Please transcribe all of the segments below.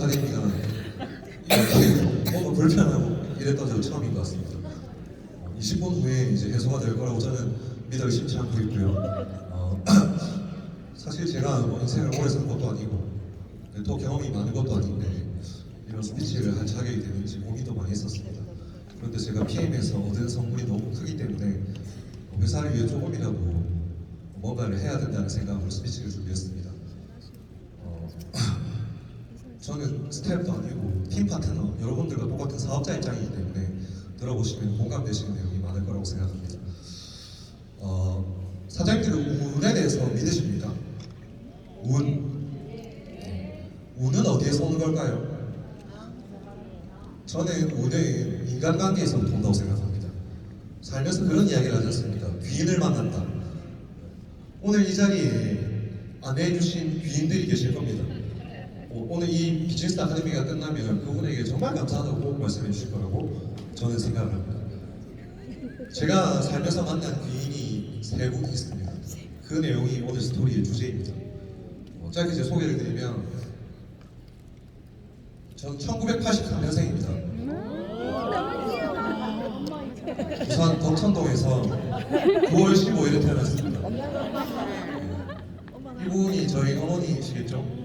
아카데미가 이렇게 뭔가 불편하고 이랬던 적은 처음인 것 같습니다. 20분 후에 이제 해소가 될 거라고 저는 믿어 의심치 않고 있고요. 사실 제가 뭐 인생을 오래 산 것도 아니고 또 경험이 많은 것도 아닌데 이런 스피치를 할 자격이 되는지 고민도 많이 했었습니다. 그런데 제가 PM에서 얻은 성분이 너무 크기 때문에 회사를 위해 조금이라도 뭔가를 해야 된다는 생각으로 스피치를 준비했습니다. 저는 스텝도 아니고 팀 파트너, 여러분들과 똑같은 사업자 입장이기 때문에 들어보시면 공감되시는 내용이 많을 거라고 생각합니다. 사장님들은 운에 대해서 믿으십니까? 운은 어디에서 오는 걸까요? 저는 운은 인간관계에서부터 온다고 생각합니다. 살면서 그런 이야기를 하지 않습니까? 귀인을 만난다. 오늘 이 자리에 안내해주신 귀인들이 계실 겁니다. 오늘 이 비즈니스 아카데미가 끝나면 그분에게 정말 감사하다고 꼭 말씀해 주실 거라고 저는 생각을 합니다. 제가 살면서 만난 귀인이 3분 있습니다. 그 내용이 오늘 스토리의 주제입니다. 짧게 제 소개를 드리면 전 1983년생입니다. 부산 덕천동에서 9월 15일에 태어났습니다. 이분이 저희 어머니시겠죠?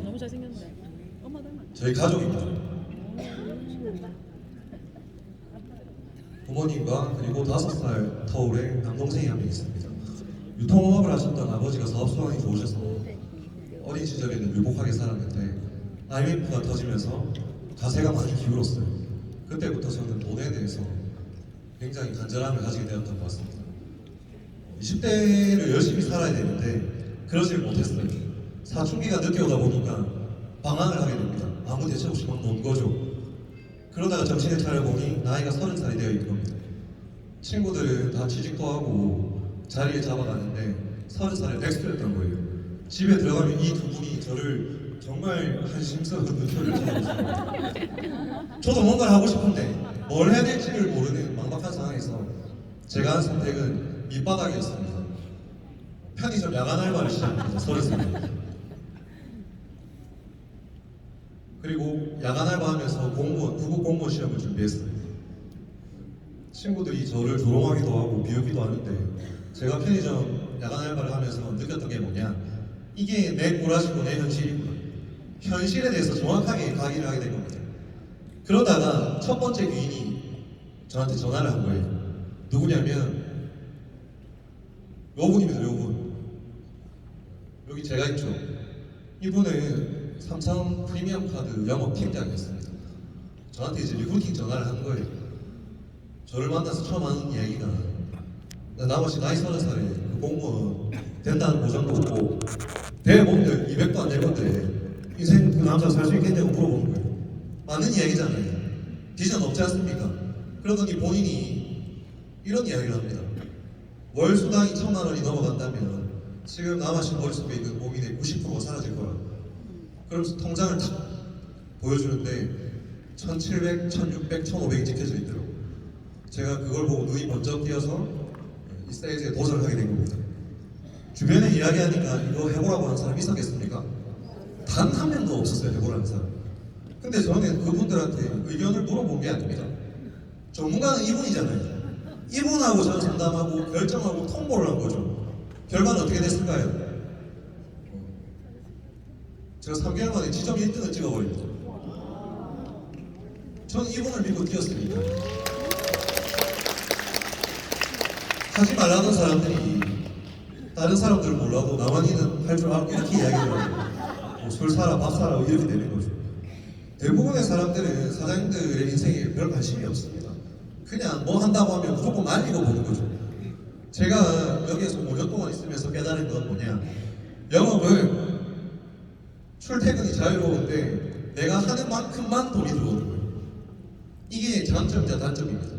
너무 잘생겼네. 엄마 닮았. 저희 가족입니다. 부모님과 그리고 5살 터울의 남동생이 한 명 있습니다. 유통업을 하셨던 아버지가 사업수완이 좋으셔서 어린 시절에는 유복하게 살았는데 IMF가 터지면서 가세가 많이 기울었어요. 그때부터 저는 돈에 대해서 굉장히 간절함을 가지게 되었던 것 같습니다. 20대를 열심히 살아야 되는데 그러질 못했어요. 사춘기가 늦게 오다 보니까 방황을 하게 됩니다. 아무 대책 없이 막 논 거죠. 그러다가 정신을 차려보니 나이가 30살이 되어 있는 겁니다. 친구들은 다 취직도 하고 자리에 잡아가는데 30살에 백수였던 거예요. 집에 들어가면 이 두 분이 저를 정말 한심스러운 눈초리를 쳐다보셨어요. 저도 뭔가를 하고 싶은데 뭘 해야 될지를 모르는 막막한 상황에서 제가 한 선택은 밑바닥이었습니다. 편의점 야간 알바를 시작합니다. 30살에. 그리고 야간 알바하면서 공무원, 국어 공무원 시험을 준비했어요. 친구들이 저를 조롱하기도 하고 비우기도 하는데 제가 편의점 야간 알바를 하면서 느꼈던 게 뭐냐, 이게 내 꼬라지고 내 현실이구나. 현실에 대해서 정확하게 각인을 하게 된 겁니다. 그러다가 첫 번째 귀인이 저한테 전화를 한 거예요. 누구냐면 요분입니다. 요분. 여기 제가 있죠. 이분은 삼성 프리미엄 카드 영업팀장이었습니다. 저한테 이제 리크루팅 전화를 한 거예요. 저를 만나서 처음 하는 이야기가 나머지 나이 30살에 그 공무원 된다는 보장도 없고 대본들 200도 안 될 건데 인생 그 남자 살 수 있겠냐고 물어보는 거예요. 맞는 이야기잖아요. 비전 없지 않습니까? 그러더니 본인이 이런 이야기를 합니다. 월 수당이 1000만 원이 넘어간다면 지금 남아신 머릿속에 있는 고민의 90%가 사라질 거라. 그러면서 통장을 탁 보여주는데 1700, 1600, 1500이 찍혀져 있더라고요. 제가 그걸 보고 눈이 번쩍 띄어서 이 사이즈에 도전을 하게 된 겁니다. 주변에 이야기하니까 이거 해보라고 하는 사람이 있었겠습니까? 단 한 명도 없었어요. 해보라는 사람. 근데 저는 그분들한테 의견을 물어본 게 아닙니다. 전문가는 이분이잖아요. 이분하고 저는 상담하고 결정하고 통보를 한 거죠. 결과는 어떻게 됐을까요? 제가 3개월 만에 지점 1등을 찍어버립니다. 저는 이분을 믿고 뛰었으니까. 하지 말라는 사람들이 다른 사람들은 몰라도 나만이는 할 줄 알고 이렇게 이야기를 하고 술 사라 밥 사라 이렇게 되는 거죠. 대부분의 사람들은 사장님들의 인생에 별 관심이 없습니다. 그냥 뭐 한다고 하면 무조건 말리고 보는 거죠. 제가 여기에서 5년 동안 있으면서 깨달은 건 뭐냐, 영업을 출퇴근이 자유로운데 내가 하는 만큼만 돈이 들어오는 거예요. 이게 장점이자 단점입니다.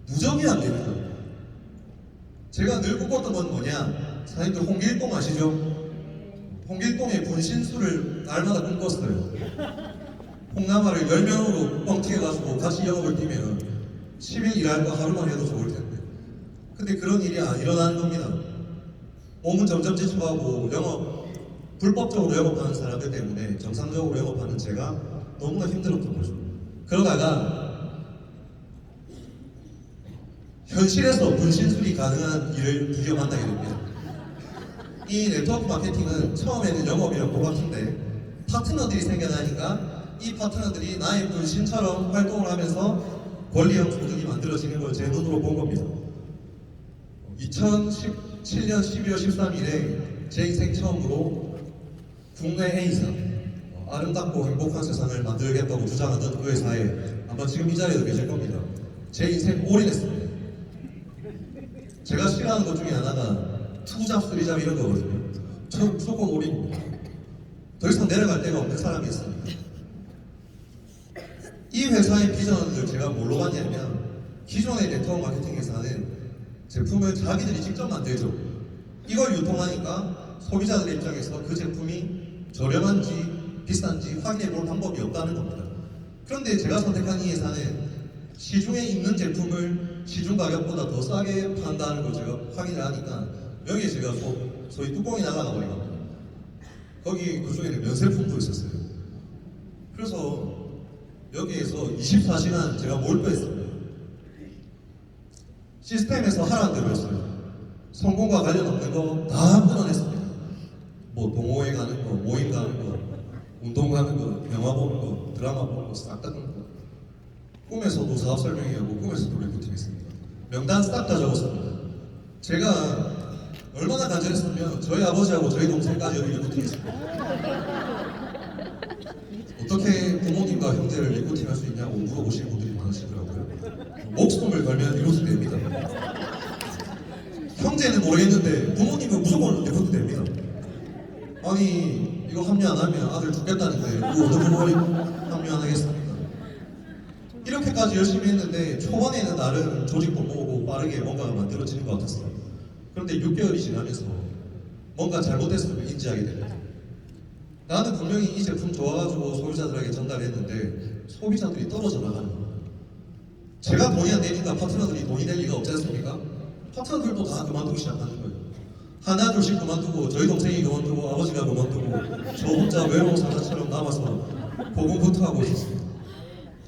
무정이 안 됩니다. 제가 늘 꿈꿨던 건 뭐냐, 사장님들 홍길동 아시죠? 홍길동의 분신술을 날마다 꿈꿨어요. 홍남아를 10명으로 뻥튀겨가지고 같이 영업을 뛰면 10일 일할 거 하루만 해도 좋을 텐데. 근데 그런 일이 안 일어나는 겁니다. 몸은 점점 지쳐가고 영업 불법적으로 영업하는 사람들 때문에 정상적으로 영업하는 제가 너무나 힘들었던 거죠. 그러다가 현실에서 분신술이 가능한 일을 드디어 만나게 됩니다. 이 네트워크 마케팅은 처음에는 영업이랑 똑같은데 파트너들이 생겨나니까 이 파트너들이 나의 분신처럼 활동을 하면서 권리형 소득이 만들어지는 걸 제 눈으로 본 겁니다. 2017년 12월 13일에 제 인생 처음으로 국내 A사 아름답고 행복한 세상을 만들겠다고 주장하던 그 회사에 아마 지금 이 자리에도 계실 겁니다. 제 인생 올인했습니다. 제가 싫어하는 것 중에 하나가 투잡, 쓰리잡 이런 거거든요. 저는 무조건 올인입니다. 더 이상 내려갈 데가 없는 사람이었습니다. 이 회사의 비전을 제가 뭘로 봤냐면 기존의 네트워크 마케팅 회사는 제품을 자기들이 직접 만들죠. 이걸 유통하니까 소비자들의 입장에서 그 제품이 저렴한지 비싼지 확인해 볼 방법이 없다는 겁니다. 그런데 제가 선택한 이 회사는 시중에 있는 제품을 시중 가격보다 더 싸게 판다는 걸 제가 확인을 하니까 여기에 제가 소위 뚜껑이 날아가 버린 겁니다. 거기 그중에는 면세품도 있었어요. 그래서 여기에서 24시간 제가 몰두했습니다. 시스템에서 하라는 대로 했어요. 성공과 관련 없는 거 다 끊어냈습니다. 뭐 동호회 가는 거, 모임 가는 거, 운동 가는 거, 영화 보는 거, 드라마 보는 거 싹 다 끊는 거. 꿈에서도 사업 설명회하고 꿈에서도 리포팅했습니다. 명단 싹 다 적었습니다. 제가 얼마나 간절했으면 저희 아버지하고 저희 동생까지 여기 리포팅했습니다. 어떻게 부모님과 형제를 리포팅할 수 있냐고 물어보시는 분들이 많으시더라고요. 목숨을 걸면 이루어도 됩니다. 형제는 모르겠는데 부모님은 무조건 리포팅 됩니다. 아니 이거 합류 안 하면 아들 죽겠다는데 이거 어떻게 머리 합류 안 하겠습니까? 이렇게까지 열심히 했는데 초반에는 나름 조직도 모으고 빠르게 뭔가가 만들어지는 것 같았어요. 그런데 6개월이 지나면서 뭔가 잘못됐음을 인지하게 됩니다. 나는 분명히 이 제품 좋아가지고 소비자들에게 전달했는데 소비자들이 떨어져 나가는 거예요. 제가 돈이 안 되니까 파트너들이 돈이 될 리가 없지 않습니까? 파트너들도 다 그만두기 시작하는 거예요. 하나 둘씩 그만두고 저희 동생이 그만두고 아버지가 그만두고 저 혼자 외로운 사자처럼 남아서 고군분투하고 있었습니다.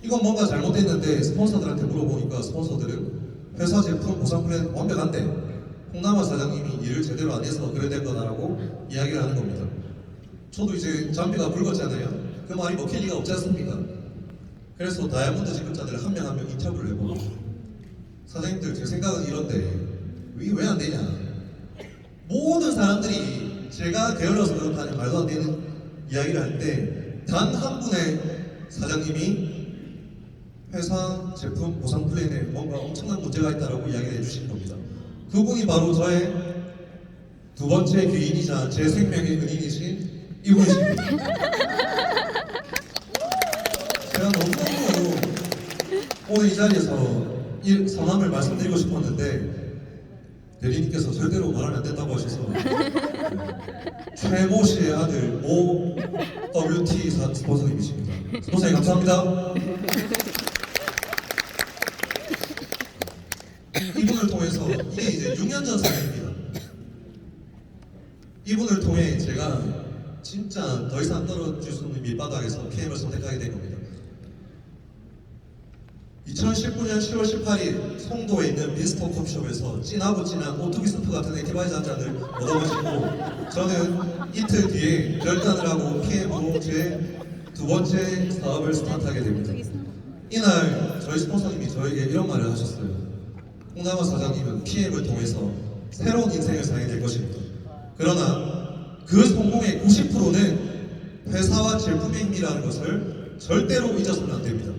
이건 뭔가 잘못됐는데 스폰서들한테 물어보니까 스폰서들은 회사 제품 보상 플랜 완벽한데 홍남아 사장님이 일을 제대로 안 해서 그래 된 거다라고 이야기를 하는 겁니다. 저도 이제 잠비가 붉었잖아요. 그 말이 먹힐 리가 없지 않습니까? 그래서 다이아몬드 직급자들을 한 명 한 명 인터뷰를 해보고 사장님들 제 생각은 이런데 이게 왜 안 되냐. 모든 사람들이 제가 게을러서 그렇다는 말도 안 되는 이야기를 할 때 단 한 분의 사장님이 회사 제품 보상 플랜에 뭔가 엄청난 문제가 있다라고 이야기를 해주신 겁니다. 그분이 바로 저의 두 번째 귀인이자 제 생명의 은인이신 이분이십니다. 제가 너무너무 오늘 이 자리에서 이 성함을 말씀드리고 싶었는데 대리님께서 절대로 말하면 안 된다고 하셔서 최모 씨의 아들 모 WT 스폰서님이십니다. 스폰서님 감사합니다. 이분을 통해서 이게 이제 6년 전 사연입니다. 이분을 통해 제가 진짜 더 이상 떨어질 수 없는 밑바닥에서 PM을 선택하게 된 겁니다. 2019년 10월 18일 송도에 있는 미스터 커피숍에서 진하고 진한 오뚜기 스프 같은 에티바이즈 한 잔을 얻어마시고 저는 이틀 뒤에 결단을 하고 PM으로 제 두 번째 사업을 스타트하게 됩니다. 이날 저희 스폰서님이 저에게 이런 말을 하셨어요. 홍남아 사장님은 PM을 통해서 새로운 인생을 살게 될 것입니다. 그러나 그 성공의 90%는 회사와 제품의 힘이라는 것을 절대로 잊어서는 안 됩니다.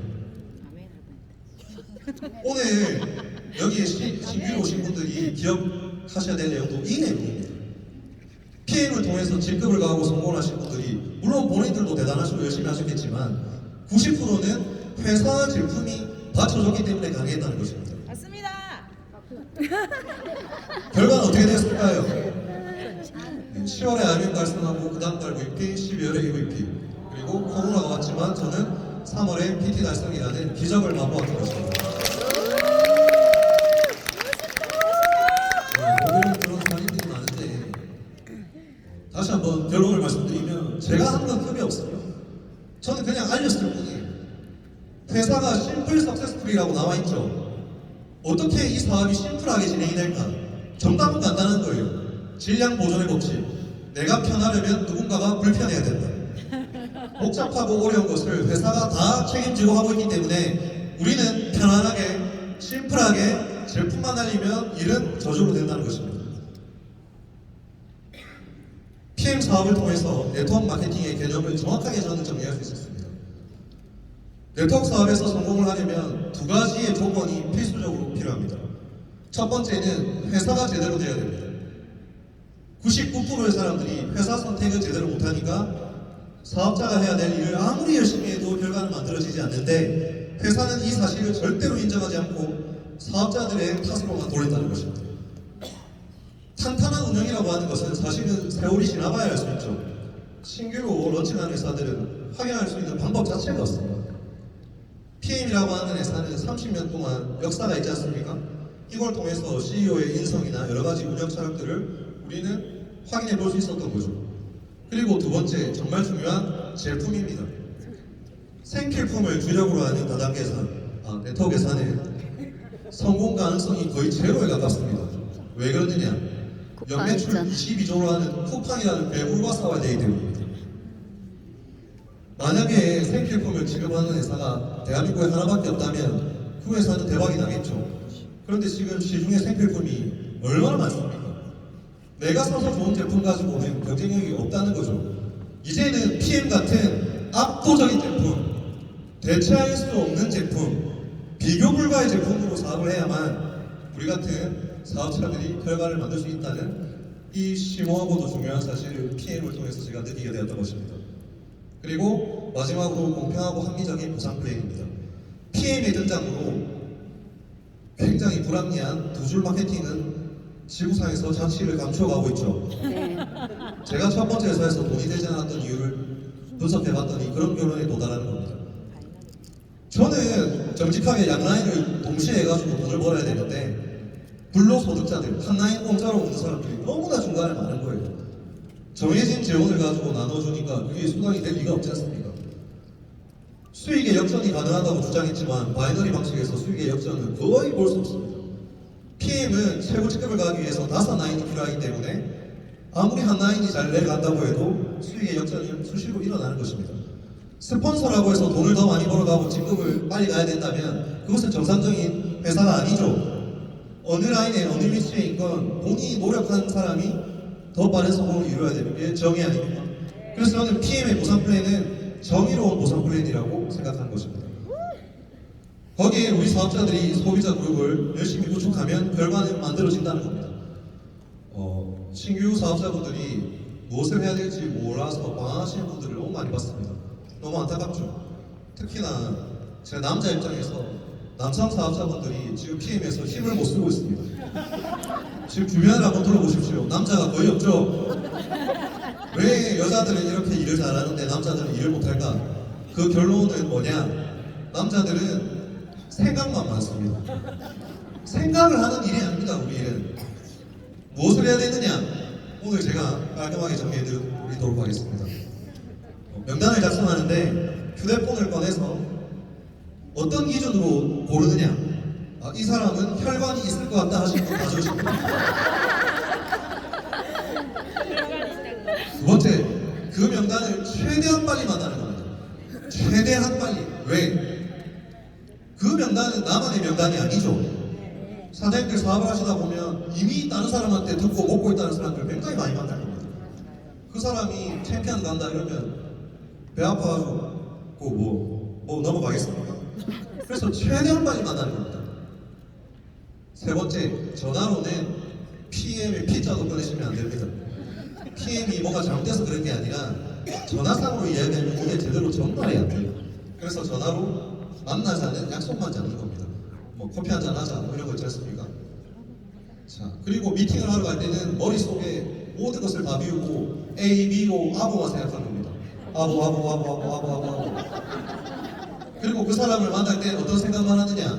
오늘 여기에 신규로 오신 분들이 기억하셔야 될 내용도 이 내용입니다. PM을 통해서 직급을 가하고 성공을 하신 분들이 물론 본인들도 대단하시고 열심히 하셨겠지만 90%는 회사와 제품이 받쳐줬기 때문에 가능했다는 것입니다. 맞습니다. 결과는 어떻게 됐을까요? 10월에 알면 달성하고 그 다음 달 VP, 12월에 EVP 그리고 코로나가 왔지만 저는 3월에 PT 달성이라는 기적을 맛보았던 것입니다. 오늘은 그런 사람들이 많은데 다시 한번 결론을 말씀드리겠습니다. 저는 그냥 알렸을 뿐이에요. 회사가 심플 석세스풀이라고 나와 있죠. 어떻게 이 사업이 심플하게 진행이 될까? 정답은 간단한 거예요. 질량 보존의 법칙. 내가 편하려면 누군가가 불편해야 된다. 복잡하고 어려운 것을 회사가 다 책임지고 하고 있기 때문에 우리는 편안하게 심플하게 제품만 알리면 일은 저절로 된다는 것입니다. PM 사업을 통해서 네트워크 마케팅의 개념을 정확하게 저는 정리할 수 있었습니다. 네트워크 사업에서 성공을 하려면 두 가지의 조건이 필수적으로 필요합니다. 첫 번째는 회사가 제대로 돼야 됩니다. 99%의 사람들이 회사 선택을 제대로 못하니까 사업자가 해야 될 일을 아무리 열심히 해도 결과는 만들어지지 않는데 회사는 이 사실을 절대로 인정하지 않고 사업자들의 탓으로만 돌린다는 것입니다. 탄탄한 운영이라고 하는 것은 사실은 세월이 지나봐야 알 수 있죠. 신규로 런칭하는 회사들은 확인할 수 있는 방법 자체가 없습니다. PM이라고 하는 회사는 30년 동안 역사가 있지 않습니까? 이걸 통해서 CEO의 인성이나 여러 가지 운영 철학들을 우리는 확인해 볼 수 있었던 거죠. 그리고 두 번째, 정말 중요한 제품입니다. 생필품을 주력으로 하는 다단계 회사, 네트워크 회사는 성공 가능성이 거의 제로에 가깝습니다. 왜 그러느냐? 연매출 22조로 하는 쿠팡이라는 괴물과 싸워야 되기 때문입니다. 만약에 생필품을 취급하는 회사가 대한민국에 하나밖에 없다면 그 회사는 대박이 나겠죠. 그런데 지금 시중에 생필품이 얼마나 많습니까? 내가 사서 좋은 제품 가지고는 경쟁력이 없다는 거죠. 이제는 PM 같은 압도적인 제품, 대체할 수 없는 제품, 비교 불가의 제품으로 사업을 해야만 우리 같은 사업자들이 결과를 만들 수 있다는 이 심오하고도 중요한 사실을 PM을 통해서 제가 느끼게 되었던 것입니다. 그리고 마지막으로 공평하고 합리적인 보상 플랜입니다. PM의 등장으로 굉장히 불합리한 두 줄 마케팅은 지구상에서 장치를 감추어가고 있죠. 네. 제가 첫 번째 회사에서 돈이 되지 않았던 이유를 분석해봤더니 그런 결론에 도달하는 겁니다. 저는 정직하게 양라인을 동시에 해가지고 돈을 벌어야 되는데 불로소득자들, 한 라인 공짜로 오는 사람들이 너무나 중간에 많은 거예요. 정해진 재원을 가지고 나눠주니까 그게 수당이 될 리가 없지 않습니까? 수익의 역전이 가능하다고 주장했지만 바이너리 방식에서 수익의 역전은 거의 볼 수 없습니다. PM은 최고 직급을 가기 위해서 5라인이 필요하기 때문에 아무리 한 라인이 잘 내려간다고 해도 수익의 역전은 수시로 일어나는 것입니다. 스폰서라고 해서 돈을 더 많이 벌어가고 직급을 빨리 가야 된다면 그것은 정상적인 회사가 아니죠. 어느 라인에 어느 위치에 있건 본인이 노력한 사람이 더 빠른 성공을 이루어야 되는 게 정의 아닙니까? 그래서 저는 PM의 보상 플랜은 정의로운 보상 플랜이라고 생각하는 것입니다. 거기에 우리 사업자들이 소비자 그룹을 열심히 구축하면 결과는 만들어진다는 겁니다. 신규 사업자분들이 무엇을 해야 될지 몰라서 방황하시는 분들을 너무 많이 봤습니다. 너무 안타깝죠. 특히나 제가 남자 입장에서 남성 사업자분들이 지금 PM에서 힘을 못 쓰고 있습니다. 지금 주변을 한번 둘러보십시오. 남자가 거의 없죠. 왜 여자들은 이렇게 일을 잘하는데 남자들은 일을 못할까? 그 결론은 뭐냐? 남자들은 생각만 많습니다. 생각을 하는 일이 아닙니다. 우리 일은 무엇을 해야 되느냐? 오늘 제가 깔끔하게 정리해드리도록 하겠습니다. 명단을 작성하는데 휴대폰을 꺼내서 어떤 기준으로 고르느냐? 이 사람은 혈관이 있을 것 같다 하시는 분 가져오십니다. 두 번째, 그 명단을 최대한 빨리 만나는 겁니다. 최대한 빨리. 왜? 그 명단은 나만의 명단이 아니죠. 사장님들 사업을 하시다 보면 이미 다른 사람한테 듣고 먹고 있다는 사람들 굉장히 많이 만날 겁니다. 그 사람이 챔피언 간다 이러면 배 아파가지고 뭐 넘어가겠습니까? 그래서 최대한 빨리 만나는 겁니다. 세 번째, 전화로는 PM의 P자도 꺼내시면 안 됩니다. PM이 뭐가 잘못돼서 그런 게 아니라 전화상으로 이야기하면 이게 제대로 전달이 안 돼요. 그래서 전화로 만나자는 약속만 잡는 겁니다. 뭐 커피 한잔 하자 뭐 이런 거 있지 않습니까? 자, 그리고 미팅을 하러 갈 때는 머릿속에 모든 것을 다 비우고 A, B, O, 아보만 생각하는 겁니다. 아보. 그리고 그 사람을 만날 때 어떤 생각만 하느냐?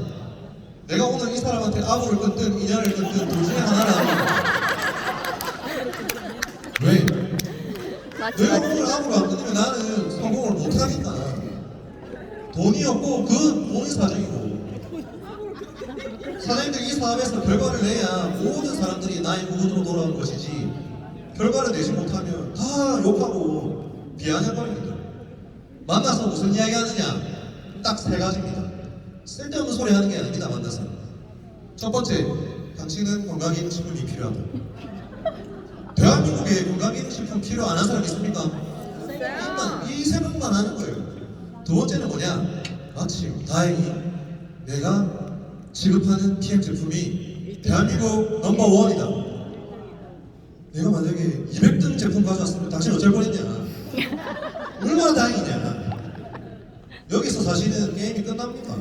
내가 오늘 이 사람한테 아보를 끊든 인연을 끊든 둘 중에 하나를 합니다. 왜? 맞지. 내가 오늘 아무를 안 끊으면 나는 성공을 못하니까. 돈이 없고 그 본인 사정이고 사장님들 이 사업에서 결과를 내야 모든 사람들이 나의 부분으로 돌아오는 것이지 결과를 내지 못하면 다 욕하고 비아냥거립니다. 만나서 무슨 이야기 하느냐? 딱 세 가지입니다. 쓸데없는 소리 하는 게 아닙니다. 만나서 첫 번째, 당신은 건강기능식품이 필요하다. 대한민국에 건강기능식품 필요 안 한 사람 있습니까? 이 생각만 하는 거예요. 두 번째는 뭐냐? 마침 다행히 내가 지급하는 PM 제품이 대한민국 넘버원이다. 내가 만약에 200등 제품 가져왔으면 당신 어쩔 뻔했냐? 얼마나 다행이냐? 여기서 사실은 게임이 끝납니다.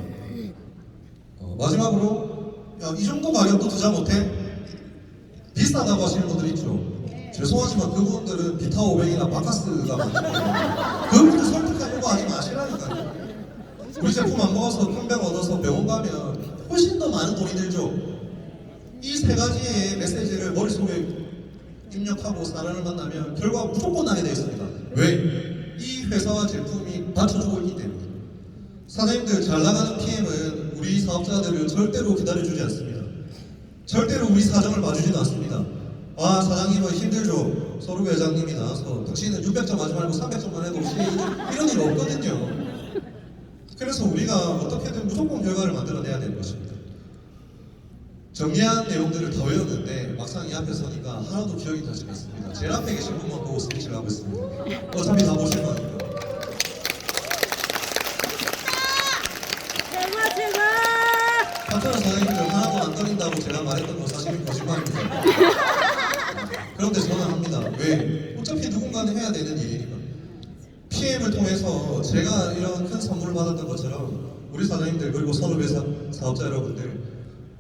마지막으로 야, 이 정도 가격도 투자 못해? 비싸다고 하시는 분들 있죠. 죄송하지만 그분들은 비타 500이나 바카스가 많아요. 그분들 설득하려고 하지 마시라니까요. 우리 제품 안 먹어서 큰 병 얻어서 병원 가면 훨씬 더 많은 돈이 들죠. 이 세 가지의 메시지를 머릿속에 입력하고 사람을 만나면 결과가 무조건 나게 되어 있습니다. 왜? 이 회사와 제품이 받쳐주고 있기 때문에. 사장님들 잘 나가는 PM은 우리 사업자들을 절대로 기다려주지 않습니다. 절대로 우리 사정을 봐주지도 않습니다. 아, 사장님은 힘들죠. 서류 회장님이 나와서 당신은 600점 하지 말고 300점만 해도 혹시 이런 일 없거든요. 그래서 우리가 어떻게든 무조건 결과를 만들어내야 되는 것입니다. 정리한 내용들을 다 외웠는데 막상 이 앞에 서니까 하나도 기억이 나지 않습니다. 제일 앞에 계신 분만 보고 스피치를 하고 있습니다. 어차피 다 보실 거니까. 파트너 사장님들 하나도 안 떨린다고 제가 말했던 거 사실은 거짓말입니다. 그런데 저는 합니다. 왜? 어차피 누군가는 해야 되는 일이니까. PM을 통해서 제가 이런 큰 선물을 받았던 것처럼 우리 사장님들 그리고 선후배사 사업자 여러분들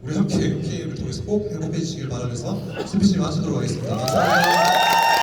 우리 함께 PM을 통해서 꼭 행복해지시길 바라면서 스피치 마치도록 하겠습니다. 감사합니다.